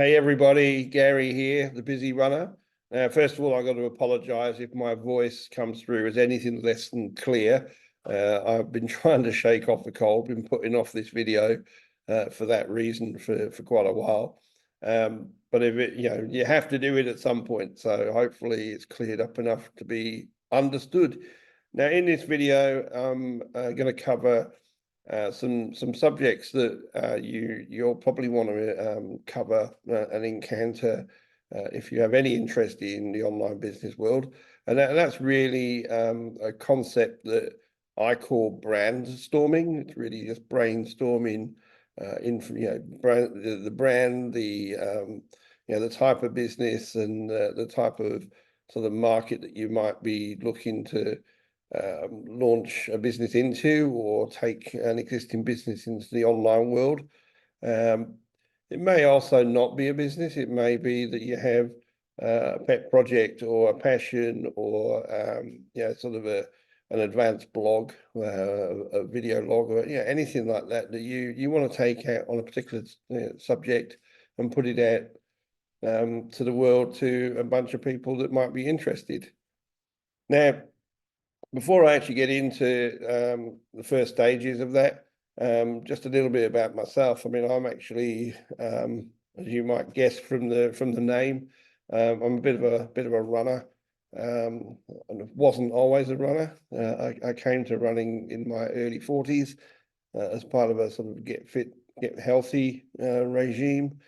Hey everybody, Gary here, the busy runner. First of all, I've got to apologise if my voice comes through as anything less than clear. I've been trying to shake off the cold, been putting off this video for that reason for quite a while. But if it, you have to do it at some point. So hopefully it's cleared up enough to be understood. Now, in this video, I'm going to cover some subjects that you'll probably want to cover and encounter if you have any interest in the online business world, and that's really a concept that I call brandstorming. It's really just brainstorming the brand, the type of business and the type of sort of market that you might be looking to launch a business into or take an existing business into the online world. It may also not be a business. It may be that you have a pet project or a passion or sort of an advanced blog, a video log, or anything like that that you want to take out on a particular subject and put it out to the world, to a bunch of people that might be interested. Now, before I actually get into the first stages of that, just a little bit about myself. I mean, I'm actually, as you might guess from the name, I'm a bit of a runner, and wasn't always a runner. I came to running in my early 40s as part of a sort of get fit, get healthy regime.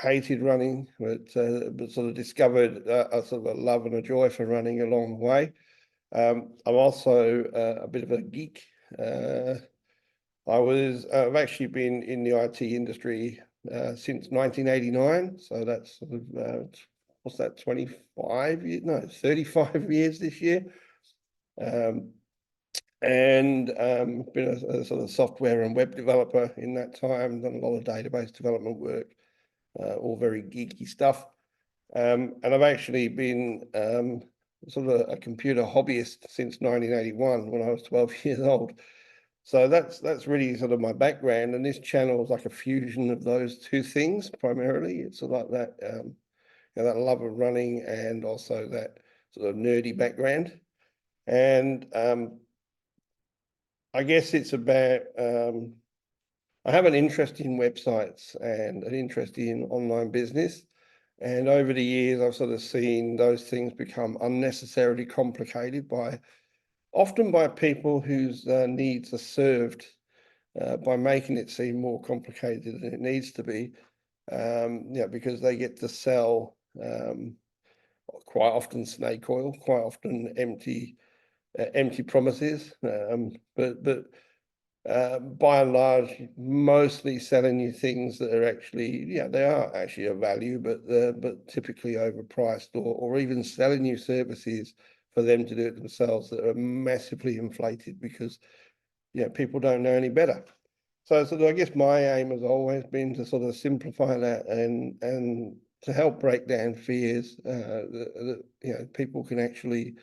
Hated running, but sort of discovered a sort of a love and a joy for running along the way. I'm also a bit of a geek. I've actually been in the IT industry since 1989. So that's sort of, what's that, 25 years? No, 35 years this year. And been a sort of software and web developer in that time, done a lot of database development work, all very geeky stuff. And I've actually been sort of a computer hobbyist since 1981 when I was 12 years old. So that's really sort of my background, and this channel is like a fusion of those two things primarily. It's sort of like that that love of running and also that sort of nerdy background. And I guess it's about I have an interest in websites and an interest in online business. And over the years, I've sort of seen those things become unnecessarily complicated often by people whose needs are served by making it seem more complicated than it needs to be. Because they get to sell quite often snake oil, quite often empty promises. But by and large, mostly selling you things that are actually, they are actually of value, but typically overpriced, or even selling you services for them to do it themselves that are massively inflated because people don't know any better. So I guess my aim has always been to sort of simplify that and to help break down fears that people can actually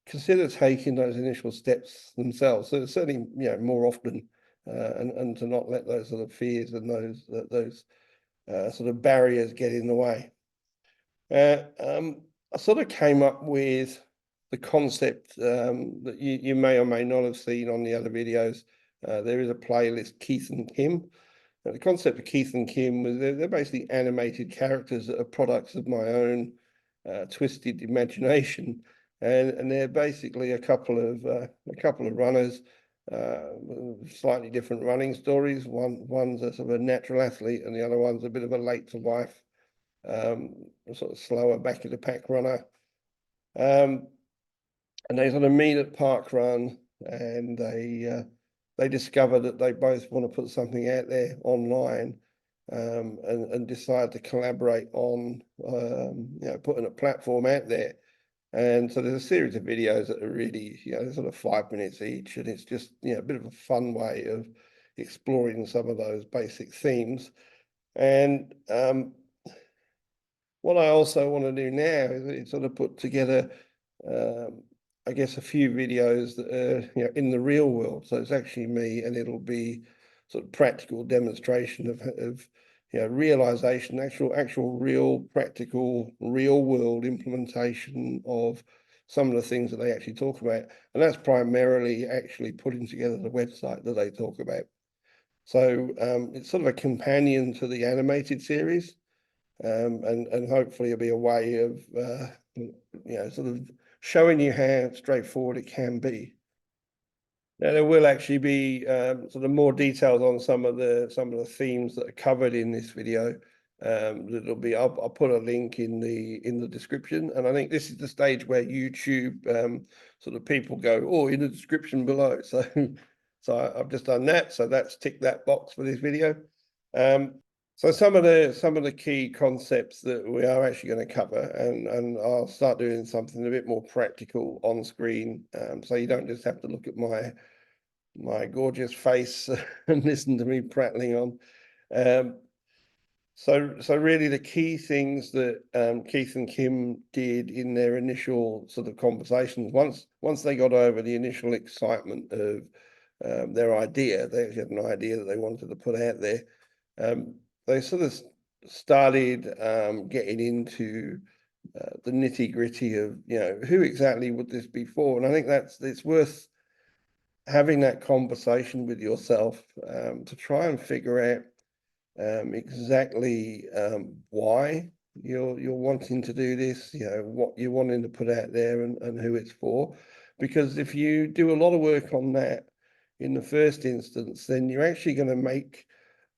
consider taking those initial steps themselves. So certainly, more often, and to not let those sort of fears and those sort of barriers get in the way. I sort of came up with the concept that you may or may not have seen on the other videos. There is a playlist, Keith and Kim. Now, the concept of Keith and Kim was they're basically animated characters that are products of my own twisted imagination. And they're basically a couple of runners, slightly different running stories. One's a sort of a natural athlete, and the other one's a bit of a late to life, sort of slower back of the pack runner. And they sort of meet at park run, and they discover that they both want to put something out there online, and decide to collaborate on putting a platform out there. And so there's a series of videos that are really, sort of 5 minutes each, and it's just, a bit of a fun way of exploring some of those basic themes. And what I also want to do now is sort of put together, I guess, a few videos that are, in the real world. So it's actually me, and it'll be sort of practical demonstration of realization, actual real practical, real world implementation of some of the things that they actually talk about. And that's primarily actually putting together the website that they talk about. So it's sort of a companion to the animated series. And hopefully it'll be a way of, sort of showing you how straightforward it can be. Now there will actually be sort of more details on some of the themes that are covered in this video. That'll be I'll put a link in the description, and I think this is the stage where YouTube sort of people go, oh, in the description below. So I've just done that. So that's ticked that box for this video. So some of the key concepts that we are actually going to cover, and I'll start doing something a bit more practical on screen, so you don't just have to look at my gorgeous face and listen to me prattling on. So really the key things that Keith and Kim did in their initial sort of conversations, once they got over the initial excitement of their idea, they actually had an idea that they wanted to put out there. They sort of started getting into the nitty-gritty of, who exactly would this be for? And I think it's worth having that conversation with yourself to try and figure out exactly why you're wanting to do this, what you're wanting to put out there and who it's for. Because if you do a lot of work on that in the first instance, then you're actually going to make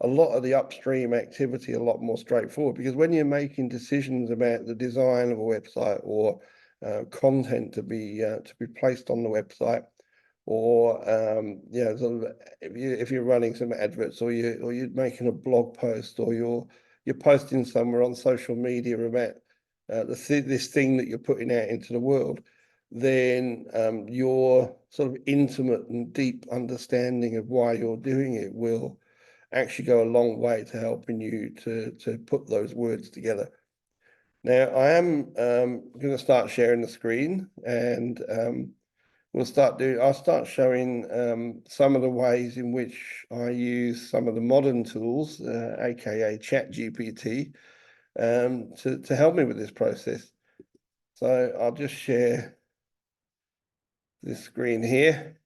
a lot of the upstream activity a lot more straightforward. Because when you're making decisions about the design of a website or content to be placed on the website, or sort of if you're running some adverts, or you're making a blog post, or you're posting somewhere on social media about this thing that you're putting out into the world, then your sort of intimate and deep understanding of why you're doing it will actually go a long way to helping you to put those words together. Now, I am going to start sharing the screen, and I'll start showing some of the ways in which I use some of the modern tools, aka ChatGPT, to help me with this process. So I'll just share this screen here,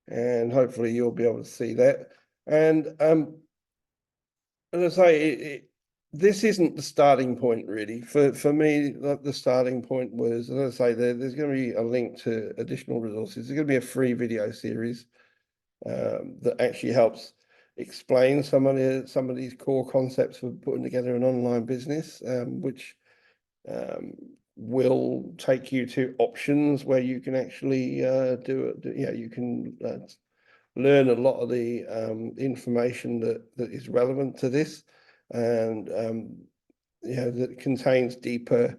and hopefully you'll be able to see that. And as I say, this isn't the starting point really. For me, the starting point was, as I say, there's going to be a link to additional resources. There's going to be a free video series that actually helps explain some of these core concepts for putting together an online business, which will take you to options where you can actually you can learn a lot of the information that is relevant to this, and that contains deeper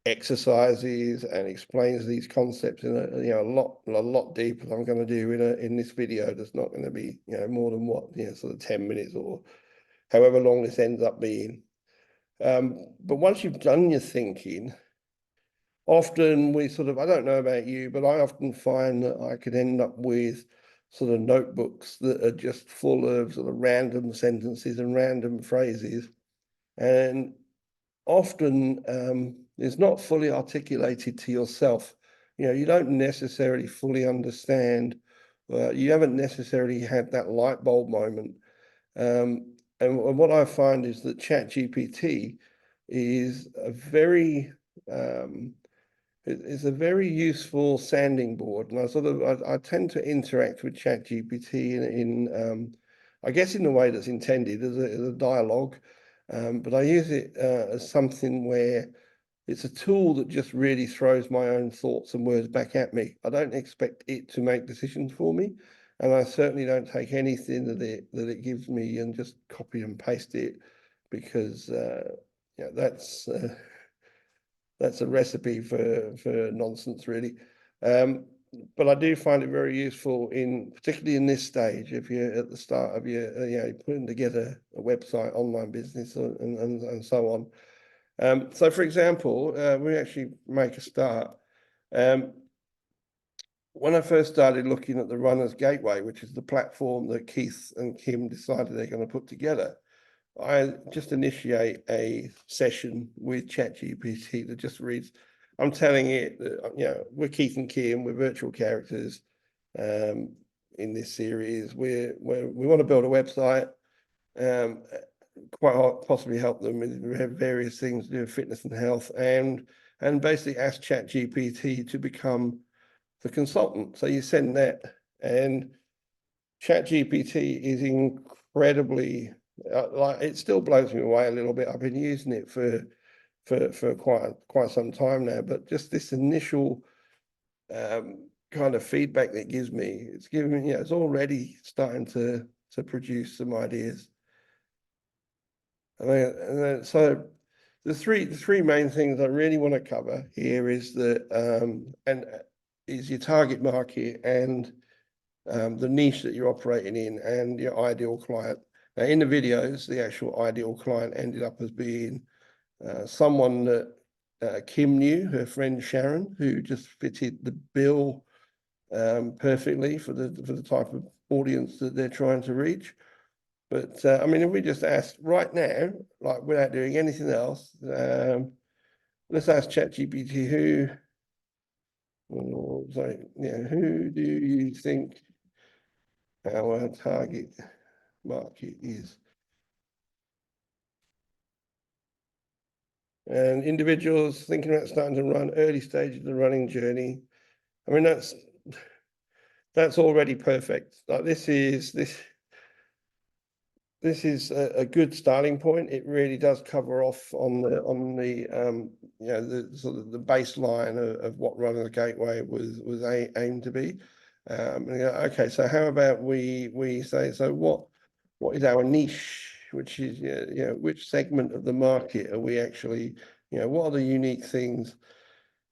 exercises and explains these concepts in a lot deeper than I'm going to do in this video. That's not going to be more than sort of 10 minutes or however long this ends up being. But once you've done your thinking, often I don't know about you, but I often find that I could end up with sort of notebooks that are just full of sort of random sentences and random phrases, and often is not fully articulated to yourself. You don't necessarily fully understand. You haven't necessarily had that light bulb moment. And what I find is that ChatGPT is it's a very useful sounding board, and I tend to interact with ChatGPT in I guess in the way that's intended as a dialogue, but I use it as something where it's a tool that just really throws my own thoughts and words back at me. I don't expect it to make decisions for me, and I certainly don't take anything that it gives me and just copy and paste it, because that's a recipe for nonsense, really. But I do find it very useful particularly in this stage, if you're at the start of your putting together a website, online business, and so on. So for example, we actually make a start. When I first started looking at the Runner's Gateway, which is the platform that Keith and Kim decided they're going to put together, I just initiate a session with ChatGPT that just reads. I'm telling it that, we're Keith and Kim, we're virtual characters in this series. We want to build a website, quite possibly help them with various things to do with fitness and health, and basically ask ChatGPT to become the consultant. So you send that, and ChatGPT is incredibly like, it still blows me away a little bit. I've been using it for quite some time now, but just this initial kind of feedback that it gives me, it's giving me, it's already starting to produce some ideas. So the three main things I really want to cover here is that is your target market and the niche that you're operating in and your ideal client. Now, in the videos, the actual ideal client ended up as being someone that Kim knew, her friend Sharon, who just fitted the bill perfectly for the type of audience that they're trying to reach. But I mean, if we just ask right now, like without doing anything else, let's ask ChatGPT who do you think our target market is? And individuals thinking about starting to run, early stage of the running journey. I mean, that's already perfect. Like this is a good starting point. It really does cover off on the the sort of the baseline of what running the gateway was aimed to be. Okay, so how about we say, so what is our niche? Which is which segment of the market are we actually, what are the unique things?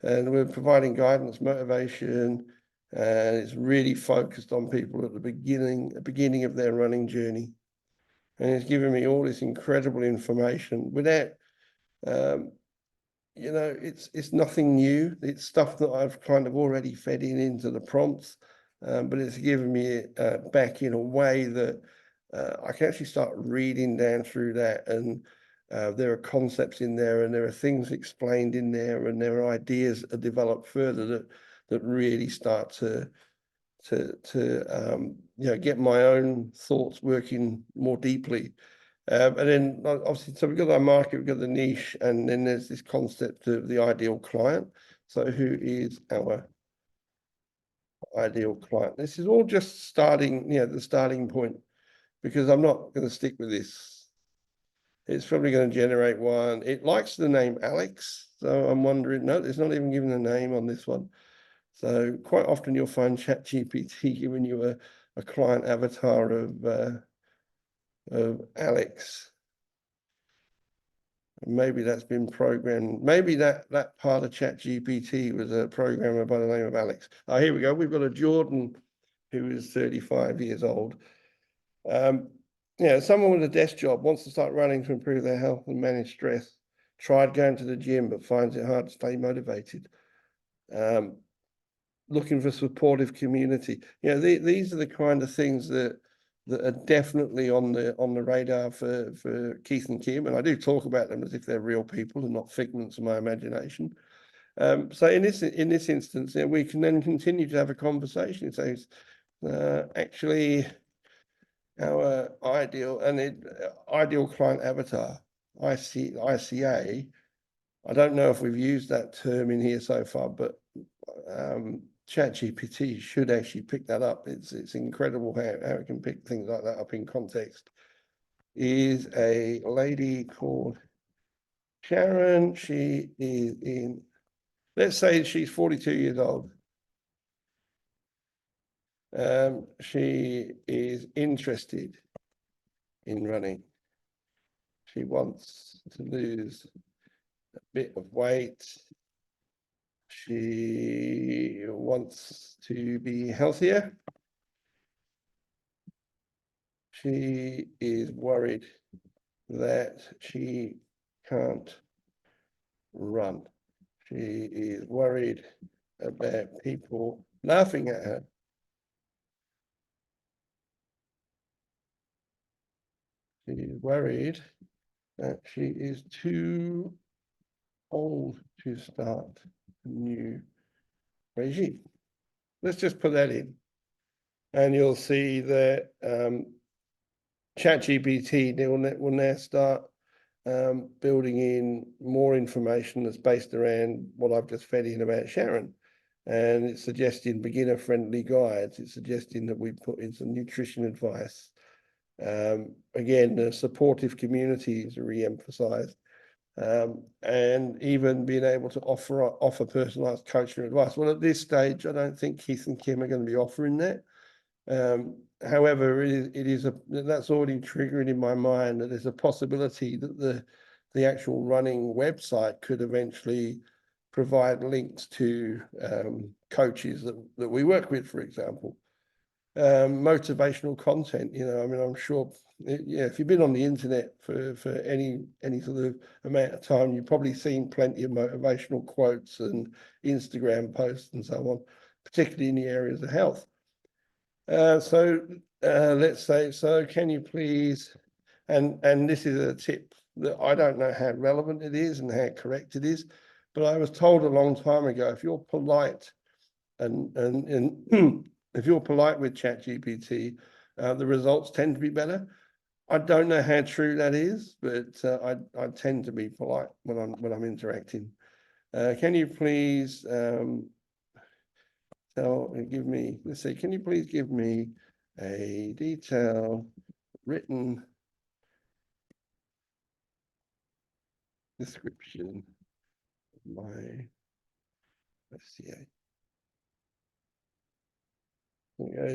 And we're providing guidance, motivation, and it's really focused on people at the beginning of their running journey. And it's given me all this incredible information without, it's nothing new. It's stuff that I've kind of already fed into the prompts, but it's given me it back in a way that I can actually start reading down through that, and there are concepts in there, and there are things explained in there, and there are ideas are developed further that really start to get my own thoughts working more deeply. And then obviously, so we've got our market, we've got the niche, and then there's this concept of the ideal client. So who is our ideal client? This is all just starting, the starting point, because I'm not going to stick with this. It's probably going to generate one. It likes the name Alex, so I'm wondering, no, it's not even given a name on this one. So quite often you'll find ChatGPT giving you a client avatar of Alex. Maybe that's been programmed. Maybe that part of ChatGPT was a programmer by the name of Alex. Oh, here we go. We've got a Jordan who is 35 years old. Someone with a desk job wants to start running to improve their health and manage stress. Tried going to the gym, but finds it hard to stay motivated. Looking for supportive community. These are the kind of things that are definitely on the radar for Keith and Kim, and I do talk about them as if they're real people and not figments of my imagination. So in this instance, we can then continue to have a conversation. It says, actually, our ideal client avatar, ICA. I don't know if we've used that term in here so far, but ChatGPT should actually pick that up. It's incredible how it can pick things like that up in context. Is a lady called Sharon. She is let's say she's 42 years old. She is interested in running. She wants to lose a bit of weight. She wants to be healthier. She is worried that she can't run. She is worried about people laughing at her. She is worried that she is too old to start a new regime. Let's just put that in. And you'll see that ChatGPT will now start building in more information that's based around what I've just fed in about Sharon. And it's suggesting beginner-friendly guides. It's suggesting that we put in some nutrition advice. Again, the supportive community is re-emphasized. And even being able to offer personalized coaching advice. Well, at this stage, I don't think Keith and Kim are going to be offering that. However, that's already triggering in my mind that there's a possibility that the actual running website could eventually provide links to coaches that we work with, for example. Motivational content, I mean, I'm sure, if you've been on the internet for any sort of amount of time, you've probably seen plenty of motivational quotes and Instagram posts and so on, particularly in the areas of health. So let's say, so can you please, and this is a tip that I don't know how relevant it is and how correct it is, but I was told a long time ago, if you're polite and if you're polite with ChatGPT, the results tend to be better. I don't know how true that is, but I tend to be polite when I'm interacting. Can you please give me, let's see, can you please give me a detailed written description of my FCA?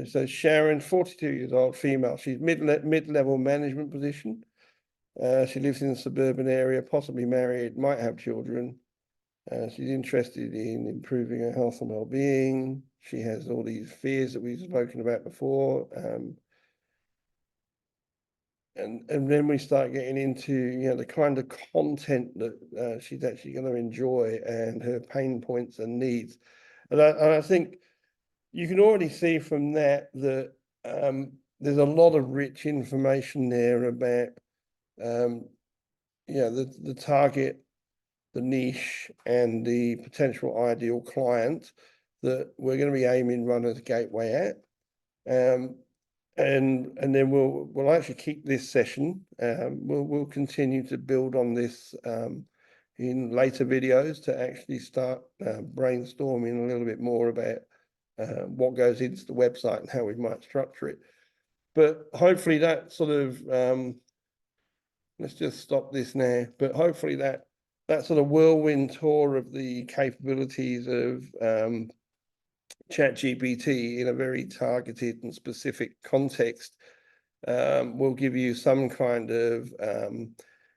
So Sharon, 42 years old, female. She's mid-level management position. She lives in a suburban area, possibly married, might have children. She's interested in improving her health and well-being. She has all these fears that we've spoken about before. And then we start getting into the kind of content that she's actually going to enjoy and her pain points and needs. And I think you can already see from that there's a lot of rich information there about the target, the niche, and the potential ideal client that we're going to be aiming Runner's Gateway at. And then we'll actually keep this session. We'll continue to build on this in later videos to actually start brainstorming a little bit more about what goes into the website and how we might structure it. But hopefully that sort of let's just stop this now. But hopefully that sort of whirlwind tour of the capabilities of ChatGPT in a very targeted and specific context will give you some kind of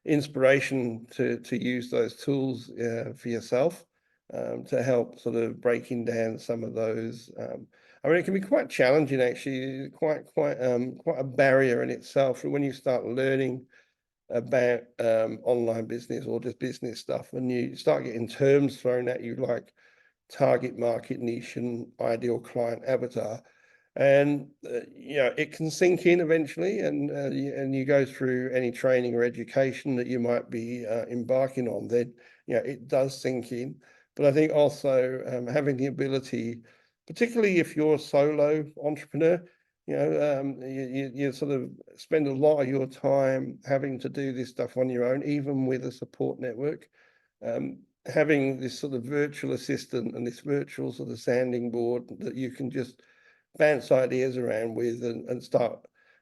inspiration to use those tools for yourself to help sort of breaking down some of those. I mean, it can be quite challenging, actually, quite a barrier in itself when you start learning about online business or just business stuff, and you start getting terms thrown at you like target market, niche, and ideal client avatar. And it can sink in eventually, and you go through any training or education that you might be embarking on, then it does sink in. But I think also having the ability, particularly if you're a solo entrepreneur, you sort of spend a lot of your time having to do this stuff on your own, even with a support network. Having this sort of virtual assistant and this virtual sort of sounding board that you can just bounce ideas around with and start,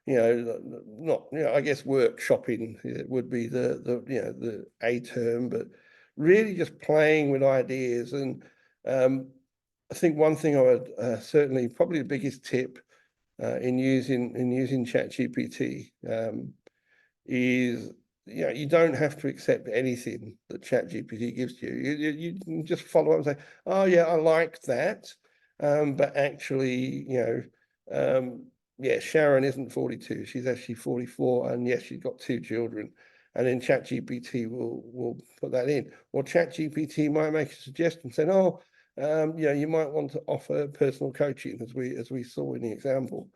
I guess workshopping would be the a term, but really just playing with ideas. And I think one thing I would certainly, probably the biggest tip in using ChatGPT is you don't have to accept anything that ChatGPT gives you. You can just follow up and say, oh yeah, I like that, but actually, Sharon isn't 42; she's actually 44, and yes, she's got 2 children. And then ChatGPT will put that in, or ChatGPT might make a suggestion saying, oh, you might want to offer personal coaching, as we saw in the example.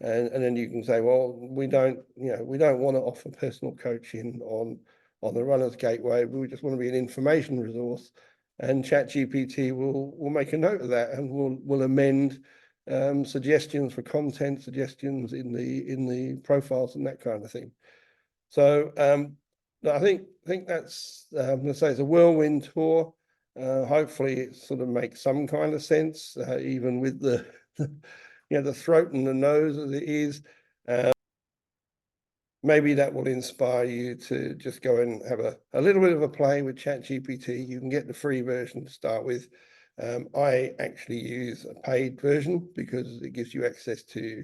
And then you can say, well, we don't want to offer personal coaching on the Runner's Gateway. We just want to be an information resource. And ChatGPT will make a note of that, and will amend suggestions for content, suggestions in the profiles and that kind of thing. So I think that's I'm going to say it's a whirlwind tour. Hopefully it sort of makes some kind of sense, even with the the throat and the nose as it is. Maybe that will inspire you to just go and have a little bit of a play with ChatGPT. You can get the free version to start with. I actually use a paid version because it gives you access to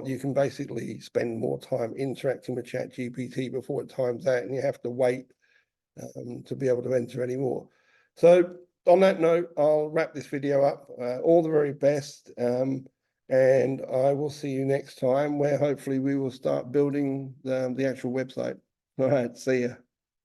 you can basically spend more time interacting with ChatGPT before it times out, and you have to wait to be able to enter any more. So on that note, I'll wrap this video up. All the very best, and I will see you next time, where hopefully we will start building the actual website. All right, see ya.